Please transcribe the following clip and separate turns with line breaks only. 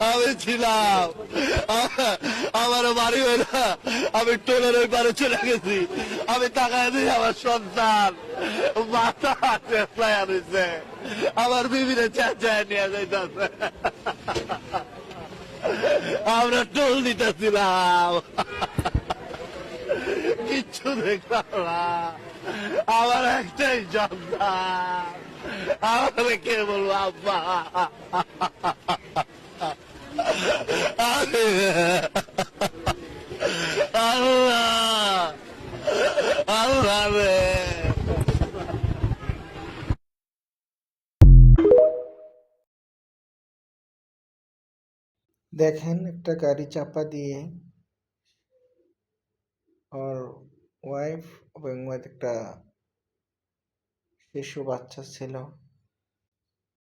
আমি ছিলাম, আমার বাড়ি হইল, আমি টোলের ওই পারে চলে গেছি। আমি তাকায় দিই আমার সন্তান মাথা চেষ্টায় আনিছে, আমার বিবিরে চেঁচায় নিয়ে যাইতেছে। আমরা টোল দিতেছিলাম, কিচ্ছু দেখলাম না। আমার একটাই সন্তান, আমাকে কে বলবো আব্বা। আল্লাহ, আল্লাহ রে।
দেখেন একটা গাড়ি চাপা দিয়ে ওর ওয়াইফ এবং একটা শিশু বাচ্চা ছিল